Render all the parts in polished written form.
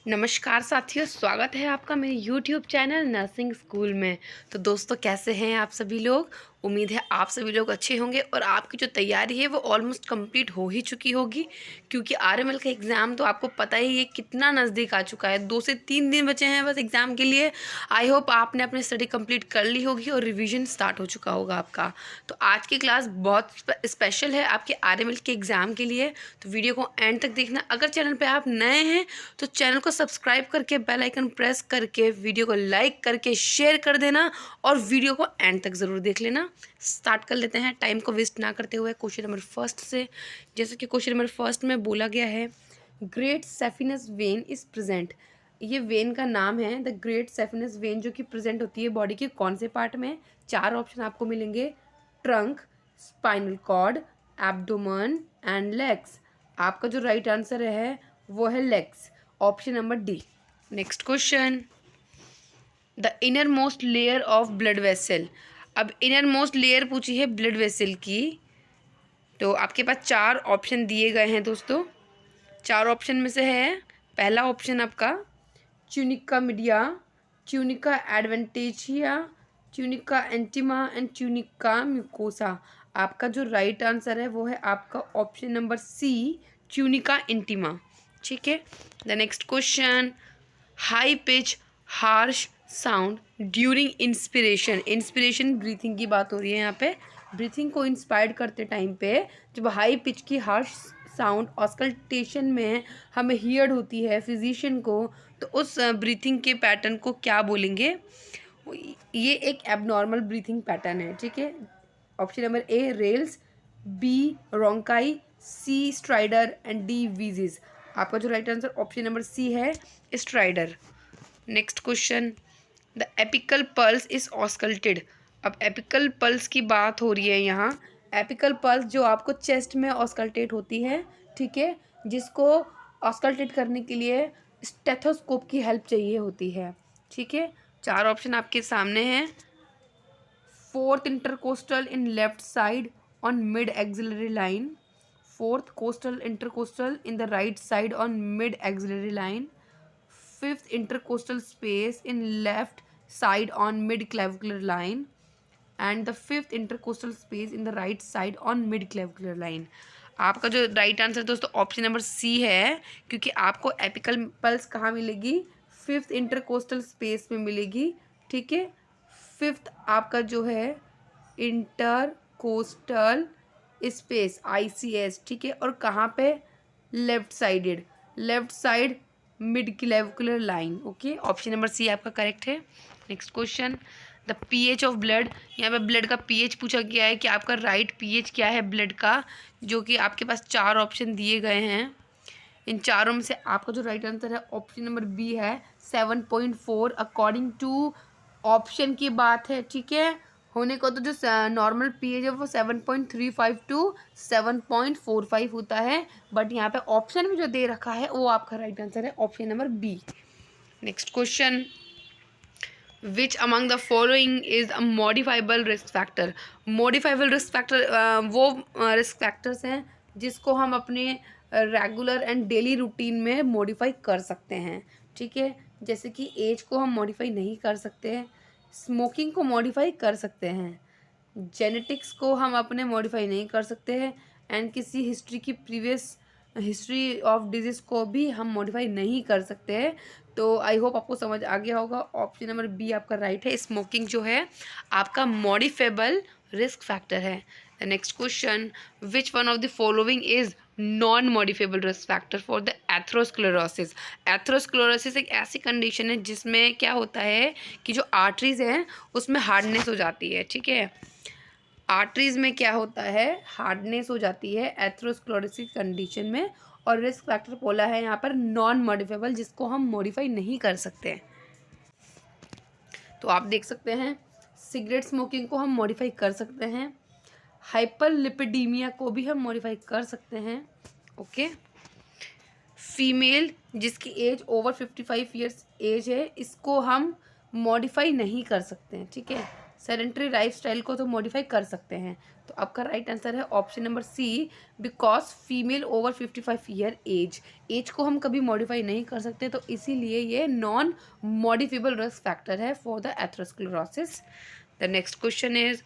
नमस्कार साथियों, स्वागत है आपका मेरे यूट्यूब चैनल नर्सिंग स्कूल में। तो दोस्तों, कैसे हैं आप सभी लोग। उम्मीद है आप सभी लोग अच्छे होंगे और आपकी जो तैयारी है वो ऑलमोस्ट कंप्लीट हो ही चुकी होगी, क्योंकि आरएमएल का एग्ज़ाम तो आपको पता ही है कितना नज़दीक आ चुका है। 2 से 3 दिन बचे हैं बस एग्ज़ाम के लिए। आई होप आपने अपनी स्टडी कंप्लीट कर ली होगी और रिवीजन स्टार्ट हो चुका होगा आपका। तो आज की क्लास बहुत स्पेशल है आपके आरएमएल के एग्ज़ाम के लिए, तो वीडियो को एंड तक देखना। अगर चैनल पर आप नए हैं तो चैनल को सब्सक्राइब करके बेल आइकन प्रेस करके वीडियो को लाइक करके शेयर कर देना और वीडियो को एंड तक ज़रूर देख लेना। स्टार्ट कर लेते हैं टाइम को वेस्ट ना करते हुए क्वेश्चन नंबर फर्स्ट से। जैसे कि क्वेश्चन नंबर फर्स्ट में बोला गया है, ग्रेट सेफिनस वेन इज प्रेजेंट। ये वेन का नाम है द ग्रेट सेफिनस वेन, जो कि प्रेजेंट होती है बॉडी के कौन से पार्ट में। 4 ऑप्शन आपको मिलेंगे, trunk, spinal cord, abdomen and legs. आपका जो राइट आंसर है वो है legs, option number D. Next question, the inner most layer of blood vessel. अब इनर मोस्ट लेयर पूछी है ब्लड वेसल की, तो आपके पास 4 ऑप्शन दिए गए हैं दोस्तों। 4 ऑप्शन में से है पहला ऑप्शन आपका tunica media, tunica adventitia, tunica intima and tunica mucosa. आपका जो राइट आंसर है वो है आपका option number C, tunica intima. ठीक है। The next question, high pitch harsh sound during inspiration. Inspiration breathing की बात हो रही है यहाँ पे। ब्रीथिंग को इंस्पायर्ड करते टाइम पे जब हाई पिच की हार्श साउंड ऑस्कल्टेशन में हमें हियर्ड होती है फिजिशियन को, तो उस ब्रीथिंग के पैटर्न को क्या बोलेंगे। ये एक एबनॉर्मल ब्रीथिंग पैटर्न है। ठीक है। Option number A rales, B rhonchi, C stridor and D wheezes. आपका जो right answer option number C है, stridor. Next question, the apical pulse is auscultated. अब एपिकल पल्स की बात हो रही है यहाँ। एपिकल पल्स जो आपको चेस्ट में ऑस्कल्टेट होती है, ठीक है, जिसको ऑस्कल्टेट करने के लिए स्टेथोस्कोप की हेल्प चाहिए होती है। ठीक है। 4 ऑप्शन आपके सामने हैं, fourth intercostal in left side on mid axillary line, fourth coastal intercostal in the right side on mid axillary line, fifth intercostal space in left side on mid clavicular line and the fifth intercostal space in the right side on mid clavicular line। आपका जो right answer दोस्तों option number C है, क्योंकि आपको apical pulse कहाँ मिलेगी, 5th intercostal space में मिलेगी। ठीक है। 5th आपका जो है इंटरकोस्टल स्पेस ICS। ठीक है। और कहाँ पे, left sided, left side mid clavicular line. Okay, option number C आपका करेक्ट है। Next question, the pH of blood. यहाँ पे ब्लड का पीएच पूछा गया है कि आपका राइट पीएच क्या है ब्लड का, जो कि आपके पास 4 ऑप्शन दिए गए हैं। इन चारों में से आपका जो राइट आंसर है ऑप्शन नंबर बी है, 7.4 अकॉर्डिंग टू ऑप्शन की बात है। ठीक है। होने को तो जो नॉर्मल पीएच है वो 7.35 टू 7.45 होता है, बट यहाँ पे ऑप्शन में जो दे रखा है वो आपका राइट आंसर है option number B. Next question, which among the following is a modifiable risk factor. Modifiable risk factor वो रिस्क फैक्टर्स हैं जिसको हम अपने रेगुलर एंड डेली रूटीन में मॉडिफाई कर सकते हैं। ठीक है। जैसे कि एज को हम मॉडिफाई नहीं कर सकते हैं, स्मोकिंग को मॉडिफाई कर सकते हैं, जेनेटिक्स को हम अपने मॉडिफाई नहीं कर सकते हैं, एंड किसी हिस्ट्री की प्रीवियस हिस्ट्री ऑफ डिजीज़ को भी हम मॉडिफाई नहीं कर सकते हैं। तो आई होप आपको समझ आ गया होगा, ऑप्शन नंबर बी आपका राइट है। स्मोकिंग जो है आपका मॉडिफेबल रिस्क फैक्टर है। The next question, which one of the following is non modifiable risk factor for the atherosclerosis. Atherosclerosis एक ऐसी कंडीशन है जिसमें क्या होता है कि जो आर्टरीज हैं उसमें हार्डनेस हो जाती है। ठीक है। आर्टरीज में क्या होता है, हार्डनेस हो जाती है एथरोस्क्लेरोसिस कंडीशन में, और रिस्क फैक्टर बोला है यहाँ पर नॉन मॉडिफेबल, जिसको हम मॉडिफाई नहीं कर सकते। तो आप देख सकते हैं सिगरेट स्मोकिंग को हम मॉडिफाई कर सकते हैं, हाइपरलिपिडीमिया को भी हम मॉडिफाई कर सकते हैं। ओके। फीमेल जिसकी एज ओवर 55 ईयर्स एज है, इसको हम मॉडिफाई नहीं कर सकते हैं। ठीक है। सेडेंटरी लाइफ स्टाइल को तो मॉडिफाई कर सकते हैं। तो आपका राइट आंसर है option number C, because female over 55 year age को हम कभी मॉडिफाई नहीं कर सकते, तो इसीलिए ये नॉन मॉडिफेबल रिस्क फैक्टर है for the atherosclerosis. The next question is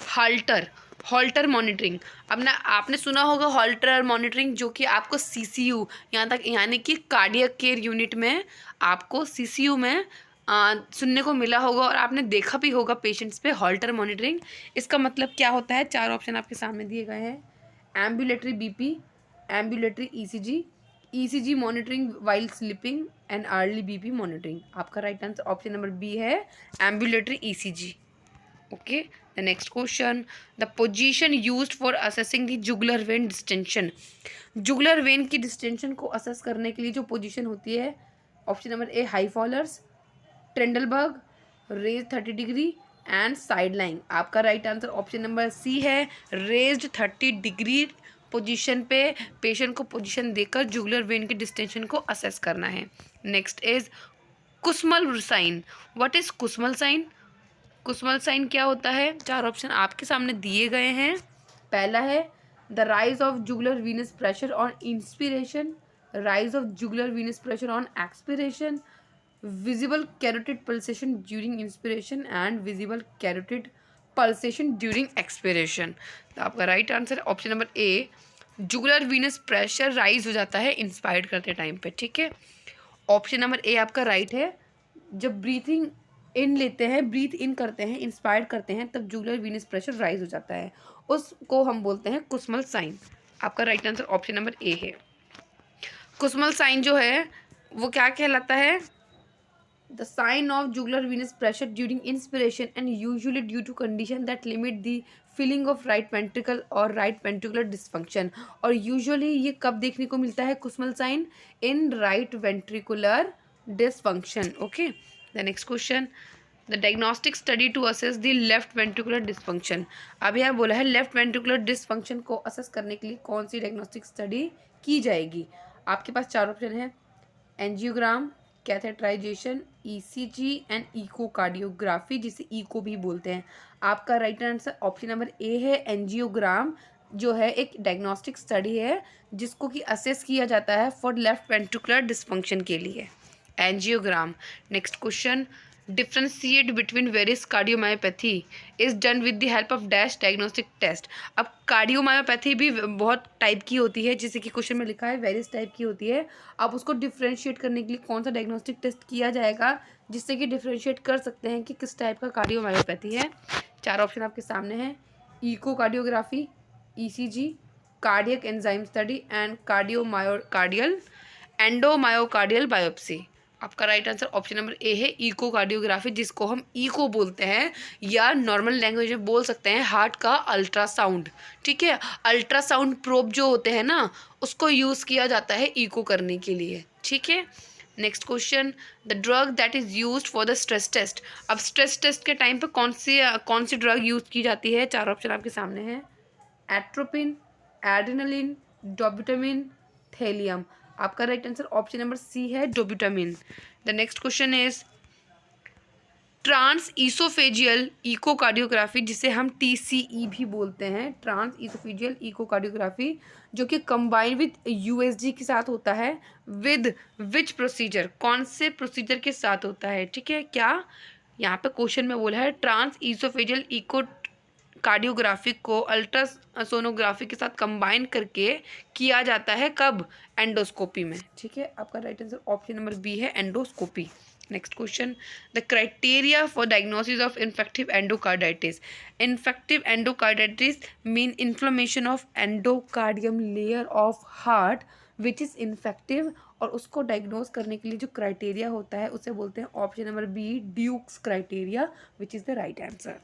halter, halter monitoring. अब ना आपने सुना होगा हॉल्टर मॉनिटरिंग, जो कि आपको सीसीयू यहाँ तक यानी कि कार्डियक केयर यूनिट में आपको सीसीयू में सुनने को मिला होगा और आपने देखा भी होगा पेशेंट्स पे हॉल्टर मॉनिटरिंग। इसका मतलब क्या होता है? 4 ऑप्शन आपके सामने दिए गए हैं। Ambulatory BP, ambulatory ECG, ECG monitoring while sleeping and early BP monitoring. आपका right answer option number B है, ambulatory ECG. Okay, the next question, the position used for assessing the jugular vein distension। Jugular vein की distension को assess करने के लिए जो position होती है, option number A high Fowler's, Trendelenburg, raise 30 degree and side line. आपका right answer option number C है, रेज्ड 30 डिग्री पोजीशन पे पेशेंट को पोजीशन देकर जुगुलर वेन की डिस्टेंशन को असेस करना है। Next is Kussmaul sign. What is Kussmaul sign? Kussmaul sign क्या होता है? 4 ऑप्शन आपके सामने दिए गए हैं। पहला है the rise of jugular venous pressure on inspiration, rise of jugular venous pressure on expiration, visible carotid pulsation during inspiration and visible carotid pulsation during expiration. तो आपका राइट आंसर ऑप्शन नंबर ए, jugular venous pressure rise हो जाता है inspired करते time पे। ठीक है, option number ए आपका राइट है। जब ब्रीथिंग इन लेते हैं, ब्रीथ इन करते हैं, इंस्पायर्ड करते हैं, तब जुगुलर वीनस प्रेशर राइज हो जाता है, उसको हम बोलते हैं कुस्मल साइन। आपका right answer option number A है। कुस्मल साइन जो है वो क्या कहलाता है? The sign of jugular venous pressure during inspiration and usually due to condition that limit the filling of right ventricle और राइट वेंट्रिकुलर डिस्फंक्शन। और यूजुअली ये कब देखने को मिलता है Kussmaul sign? In right ventricular dysfunction. Okay, the next question, the diagnostic study to assess the left ventricular dysfunction. अब यहाँ बोला है लेफ्ट वेंट्रिकुलर डिस्फंक्शन को असेस करने के लिए कौन सी डायग्नोस्टिक स्टडी की जाएगी? आपके पास 4 ऑप्शन है, angiogram, catheterization, ECG and echocardiography, जिसे इको भी बोलते हैं। आपका right answer option number A है, एंजियोग्राम जो है एक डायग्नोस्टिक स्टडी है जिसको कि असेस किया जाता है फॉर लेफ्ट वेंट्रिकुलर डिस्फंक्शन के लिए, angiogram. Next question, differentiate between various cardiomyopathy is done with the help of dash diagnostic test. अब कार्डियोमायोपैथी भी बहुत टाइप की होती है, जैसे कि क्वेश्चन में लिखा है वेरियस टाइप की होती है। अब उसको डिफ्रेंशिएट करने के लिए कौन सा डायग्नोस्टिक टेस्ट किया जाएगा जिससे कि डिफ्रेंशिएट कर सकते हैं कि किस टाइप का कार्डियोमायोपैथी है? 4 ऑप्शन आपके सामने हैं, echocardiography, ECG, cardiac enzyme study and cardiomyocardial endomyocardial biopsy. आपका right answer option number A है, इकोकार्डियोग्राफी, जिसको हम इको बोलते हैं या नॉर्मल लैंग्वेज में बोल सकते हैं हार्ट का अल्ट्रासाउंड। ठीक है, अल्ट्रासाउंड प्रोब जो होते हैं ना, उसको यूज़ किया जाता है इको करने के लिए। ठीक है, next question, the drug that is used for the stress test. अब स्ट्रेस टेस्ट के टाइम पे कौन सी ड्रग यूज़ की जाती है? 4 ऑप्शन आपके सामने हैं, एट्रोपिन, एड्रेनालिन, डोब्यूटामिन, थैलियम। आपका right answer option number C है, dobutamine. The next question is transoesophageal echocardiography, जिसे हम TCE भी बोलते हैं, ट्रांस ईसोफेजियल इकोकार्डियोग्राफी, जो कि कंबाइन विद USG के साथ होता है। With which procedure? कौन से प्रोसीजर के साथ होता है? ठीक है, क्या यहाँ पे क्वेश्चन में बोला है ट्रांस ईसोफेजियल इको कार्डियोग्राफी को अल्ट्रासोनोग्राफी के साथ कंबाइन करके किया जाता है, कब? एंडोस्कोपी में। ठीक है, आपका right answer option number B है, endoscopy. Next question, the criteria for diagnosis of infective endocarditis. Infective endocarditis mean inflammation of endocardium layer of heart which is infective, और उसको डायग्नोज करने के लिए जो क्राइटेरिया होता है उसे बोलते हैं option number B, Duke's criteria, which is the right answer.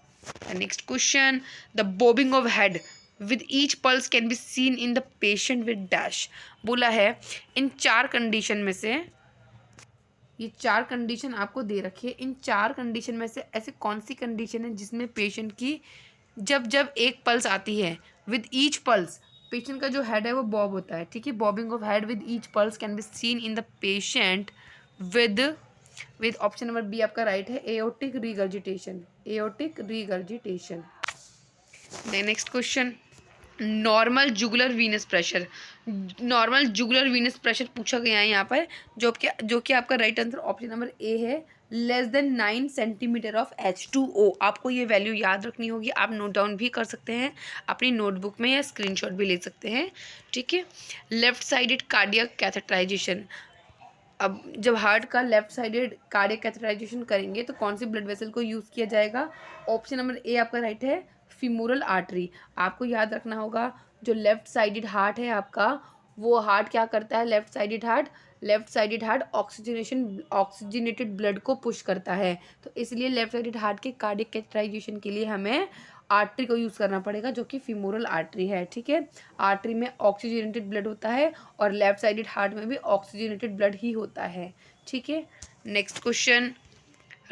Next question, the bobbing of head with each pulse can be seen in the patient with dash। बोला है इन 4 कंडीशन में से, ये 4 कंडीशन आपको दे रखी है, इन 4 कंडीशन में से ऐसी कौन सी कंडीशन है जिसमें पेशेंट की जब एक पल्स आती है, विद ईच पल्स पेशेंट का जो हेड है वो बॉब होता है। ठीक है, bobbing of head with each pulse can be seen in the patient with option number B आपका राइट है, aortic regurgitation. Aortic regurgitation. Next question, normal jugular venous pressure. Normal jugular venous pressure पूछा गया है यहाँ पर, जो कि आपका right answer option number A है, less then 9 centimetre of H2O। आपको ये वैल्यू याद रखनी होगी, आप नोट डाउन भी कर सकते हैं अपनी नोटबुक में या स्क्रीनशॉट भी ले सकते हैं, ठीक है। Left sided cardiac catheterisation. अब जब हार्ट का लेफ्ट साइडेड कार्डियक कैथेटराइजेशन करेंगे तो कौन सी ब्लड वेसल को यूज़ किया जाएगा? ऑप्शन नंबर ए आपका राइट है, फीमोरल आर्टरी। आपको याद रखना होगा, जो लेफ्ट साइडेड हार्ट है आपका, वो हार्ट क्या करता है? Left sided heart oxygenated blood को पुश करता है, तो इसलिए लेफ्ट साइडेड हार्ट के कार्डियक कैथेटराइजेशन के लिए हमें आर्टरी को यूज़ करना पड़ेगा, जो कि फीमोरल आर्टरी है, ठीक है। आर्टरी में ऑक्सीजनेटेड ब्लड होता है और लेफ्ट साइडेड हार्ट में भी ऑक्सीजनेटेड ब्लड ही होता है, ठीक है। Next question,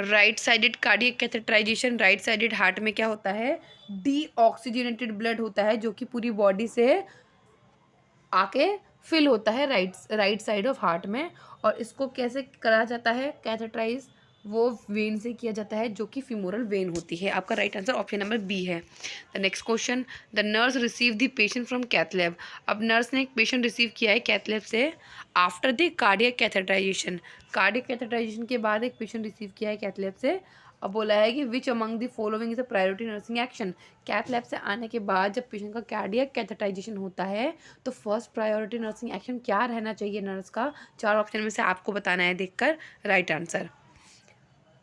right sided cardiac catheterisation. Right sided heart में क्या होता है? डीऑक्सीजनेटेड ब्लड होता है, जो कि पूरी बॉडी से आके फिल होता है राइट साइड ऑफ हार्ट में। और इसको कैसे करा जाता है कैथेटराइज? वो वेन से किया जाता है, जो कि फीमोरल वेन होती है। आपका right answer option number B है। The next question, the nurse receive the patient from cath lab. अब नर्स ने एक पेशेंट रिसीव किया है कैथ लैब से after the cardiac catheterization. Cardiac catheterization के बाद एक पेशेंट रिसीव किया है कैथ लैब से। अब बोला है कि which among the following is a priority nursing action. Cath lab से आने के बाद जब पेशेंट का कार्डियक कैथेटराइजेशन होता है तो फर्स्ट प्रायोरिटी नर्सिंग एक्शन क्या रहना चाहिए नर्स का? 4 ऑप्शन में से आपको बताना है देखकर right answer.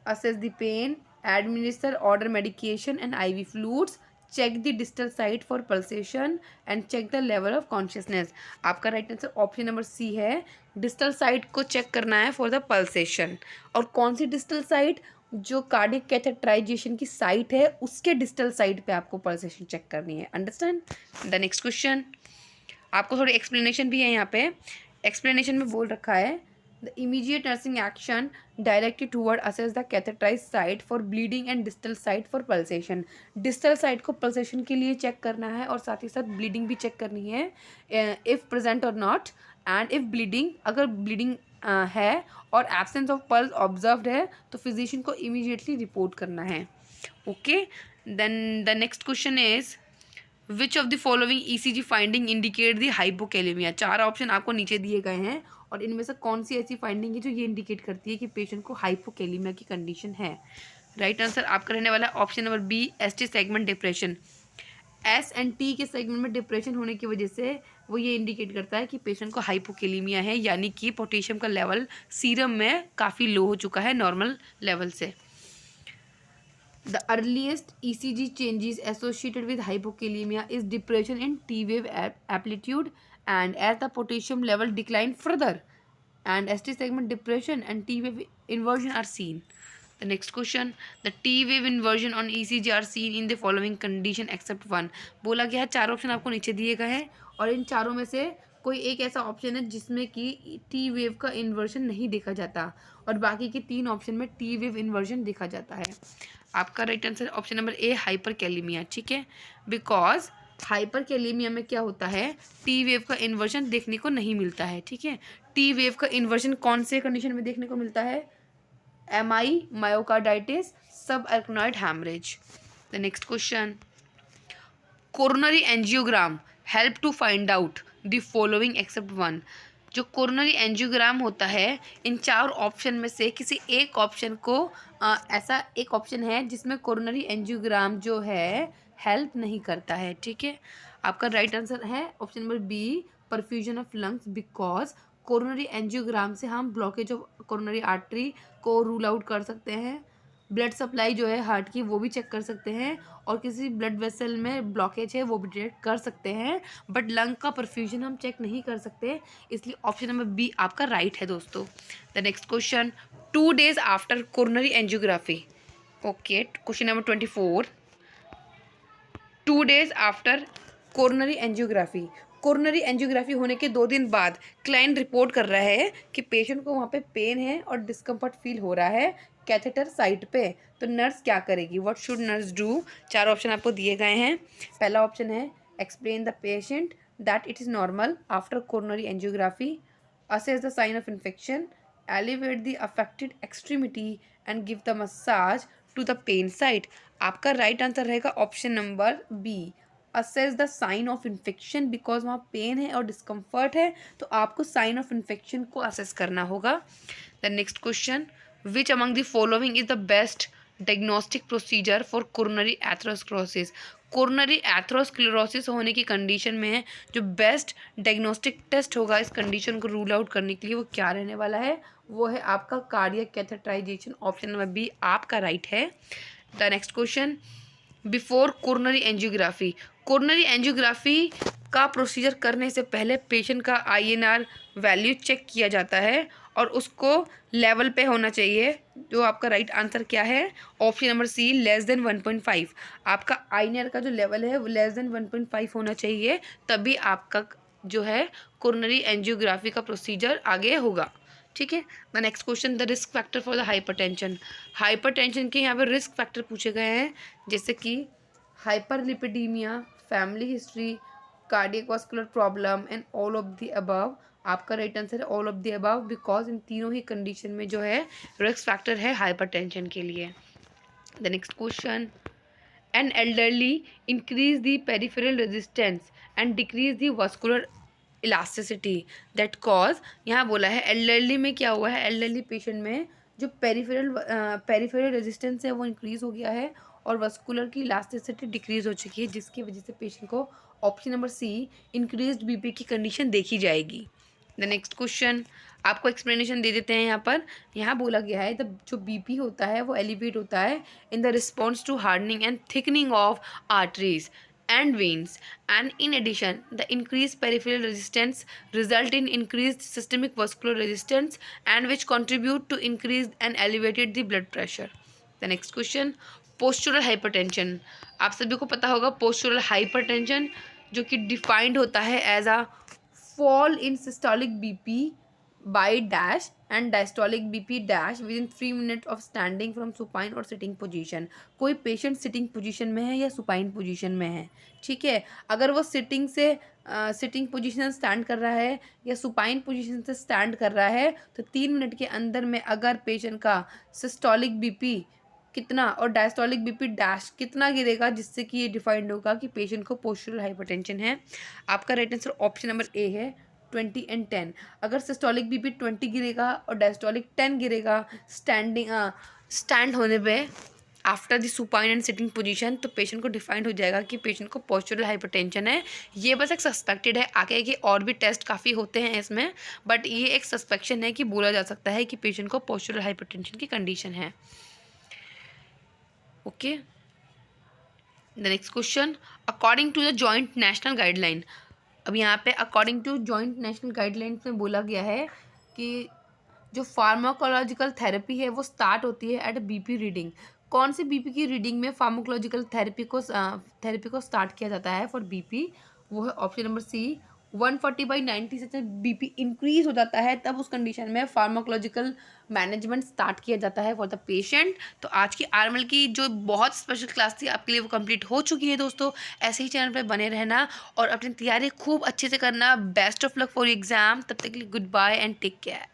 Assess the pain, administer order medication and IV fluids, check the distal site for pulsation and check the level of consciousness. आपका right answer option number C है, डिस्टल साइट को check करना है for the pulsation. और कौन सी distal site? जो cardiac catheterization की site है उसके डिस्टल साइट पे आपको पल्सेशन चेक करनी है। अंडरस्टैंड? द नेक्स्ट क्वेश्चन, आपको थोड़ी एक्सप्लेनेशन भी है यहाँ पे। एक्सप्लेनेशन में बोल रखा है, the immediate nursing action directed toward assess the catheterize site for bleeding and distal site for pulsation. Distal site को पल्सेशन के लिए चेक करना है और साथ ही साथ ब्लीडिंग भी चेक करनी है, इफ़ प्रेजेंट और नॉट। एंड इफ़ ब्लीडिंग, अगर ब्लीडिंग है और एब्सेंस ऑफ पल्स ऑब्जर्व्ड है तो फिजिशियन को इमीडिएटली रिपोर्ट करना है, okay. Then the next question is, which of the following ECG finding indicate the hypokalaemia. 4 option आपको नीचे दिए गए हैं और इनमें से कौन सी ऐसी फाइंडिंग है जो ये इंडिकेट करती है कि पेशेंट को हाइपोकैलेमिया की कंडीशन है? राइट आंसर आपका रहने वाला option number B, ST segment depression. S and T के सेगमेंट में डिप्रेशन होने की वजह से वो ये इंडिकेट करता है कि पेशेंट को हाइपोकैलेमिया है, यानी कि पोटेशियम का लेवल सीरम में काफ़ी लो हो चुका है नॉर्मल लेवल से। The earliest ECG changes associated with hypokalemia is depression in T-wave amplitude, and as the potassium level decline further, and ST segment depression and T-wave inversion are seen. The next question, the T-wave inversion on ECG are seen in the following condition except one. बोला गया है 4 option आपको नीचे दिए गए हैं और इन चारों में से कोई एक ऐसा ऑप्शन है जिसमें कि टी वेव का इन्वर्जन नहीं देखा जाता और बाकी के 3 ऑप्शन में टी वेव इन्वर्जन देखा जाता है। आपका राइट आंसर ऑप्शन नंबर ए, हाइपरकैलेमिया, ठीक है। बिकॉज हाइपरकैलेमिया में क्या होता है, टी वेव का इन्वर्जन देखने को नहीं मिलता है, ठीक है। टी वेव का इन्वर्जन कौन से कंडीशन में देखने को मिलता है? MI, myocarditis, subarachnoid haemorrhage. The next question, coronary angiogram help to find out the following except one. जो कोरोनरी एंजियोग्राम होता है, इन 4 ऑप्शन में से किसी एक ऑप्शन को ऐसा एक ऑप्शन है जिसमें कोरोनरी एंजियोग्राम जो है हेल्प नहीं करता है, ठीक है। आपका राइट आंसर है option number B, perfusion of lungs. Because coronary angiogram से हम ब्लॉकेज ऑफ कोरोनरी आर्टरी को रूल आउट कर सकते हैं, ब्लड सप्लाई जो है हार्ट की वो भी चेक कर सकते हैं और किसी ब्लड वेसल में ब्लॉकेज है वो भी डिटेक्ट कर सकते हैं, बट लंग का परफ्यूजन हम चेक नहीं कर सकते, इसलिए ऑप्शन नंबर बी आपका राइट है दोस्तों। The next question, 2 days after coronary angiography, okay. Question number 24, 2 days after coronary angiography, coronary angiography होने के 2 दिन बाद क्लाइंट रिपोर्ट कर रहा है कि पेशेंट को वहाँ पे पेन है और डिस्कम्फर्ट फील हो रहा है कैथेटर साइट पे, तो नर्स क्या करेगी? What should nurse do? 4 option आपको दिए गए हैं। पहला ऑप्शन है, explain the patient that it is normal after coronary angiography, assess the sign of infection, elevate the affected extremity and give the massage to the pain site. आपका right answer रहेगा option number B, assess the sign of infection, because वहाँ pain है और discomfort है तो आपको sign of infection को assess करना होगा। The next question, which among the following is the best diagnostic procedure for coronary atherosclerosis. Coronary atherosclerosis होने की कंडीशन में जो बेस्ट डायग्नोस्टिक टेस्ट होगा इस कंडीशन को रूल आउट करने के लिए वो क्या रहने वाला है, वो है आपका cardiac catheterisation. Option number B आपका राइट है। The next question, before coronary angiography, coronary angiography का प्रोसीजर करने से पहले पेशेंट का आईएनआर वैल्यू चेक किया जाता है और उसको लेवल पे होना चाहिए। जो आपका राइट आंसर क्या है, option number C, less than 1.5। आपका आईएनआर का जो लेवल है वो लेस देन 1.5 होना चाहिए, तभी आपका जो है कोरोनरी एंजियोग्राफी का प्रोसीजर आगे होगा। ठीक है। The next question, the risk factor for the hypertension. Hypertension के यहाँ पे रिस्क फैक्टर पूछे गए हैं, जैसे कि hyperlipidaemia, family history, cardiac vascular problem and all of the above. आपका राइट आंसर है all of the above, because in तीनों ही कंडीशन में जो है रिस्क फैक्टर है हाइपरटेंशन के लिए। The next question, an elderly increase the peripheral resistance and decrease the vascular elasticity that cause. यहाँ बोला है एल्डरली में क्या हुआ है, एल्डरली पेशेंट में जो पेरिफेरल रेजिस्टेंस है वो इंक्रीज हो गया है और वस्कुलर की इलास्टिसिटी डिक्रीज हो चुकी है, जिसकी वजह से पेशेंट को option number C increased BP की कंडीशन देखी जाएगी। द नेक्स्ट क्वेश्चन, आपको एक्सप्लेनेशन दे देते हैं। यहाँ बोला गया है द जो बीपी होता है वो एलिवेट होता है in the response to hardening and thickening of arteries and veins, and in addition the increased peripheral resistance result in increased systemic vascular resistance and which contribute to increased and elevated the blood pressure. The next question, postural hypertension। आप सभी को पता होगा postural hypertension जो कि defined होता है as a fall in systolic BP by dash and diastolic BP dash within 3 minutes of standing from supine और sitting position। कोई पेशेंट सिटिंग पोजीशन में है या सुपाइन पोजीशन में है, ठीक है। अगर वो सिटिंग पोजीशन स्टैंड कर रहा है या सुपाइन पोजीशन से स्टैंड कर रहा है तो 3 मिनट के अंदर में अगर पेशेंट का सिस्टोलिक बीपी कितना और डायस्टोलिक बीपी डैश कितना गिरेगा, जिससे कि ये डिफाइंड होगा कि पेशेंट को पोस्चरल हाइपरटेंशन है। आपका right answer option number A है 20 and 10। अगर सिस्टोलिक बीपी 20 गिरेगा और डायस्टोलिक 10 गिरेगा स्टैंड होने पे after the supine and sitting position, तो पेशेंट को डिफाइंड हो जाएगा कि पेशेंट को पोस्चरल हाइपरटेंशन है। ये बस एक सस्पेक्टेड है, आगे के और भी टेस्ट काफ़ी होते हैं इसमें, बट ये एक सस्पेक्शन है कि बोला जा सकता है कि पेशेंट को पोस्चरल हाइपरटेंशन की कंडीशन है। Okay. The next question, according to the joint national guideline. अब यहाँ पे according to joint national guidelines में बोला गया है कि जो फार्माकोलॉजिकल थेरेपी है वो स्टार्ट होती है एट बीपी रीडिंग। कौन सी बीपी की रीडिंग में फार्माकोलॉजिकल थेरेपी को स्टार्ट किया जाता है फॉर बीपी, वो है ऑप्शन नंबर सी 140/90 से जब बीपी इंक्रीज हो जाता है तब उस कंडीशन में फार्माकोलॉजिकल मैनेजमेंट स्टार्ट किया जाता है फॉर द पेशेंट। तो आज की आरएमएल की जो बहुत स्पेशल क्लास थी आपके लिए वो कंप्लीट हो चुकी है दोस्तों। ऐसे ही चैनल पे बने रहना और अपनी तैयारी खूब अच्छे से करना। Best of luck for exam. तब तक के लिए goodbye and take care.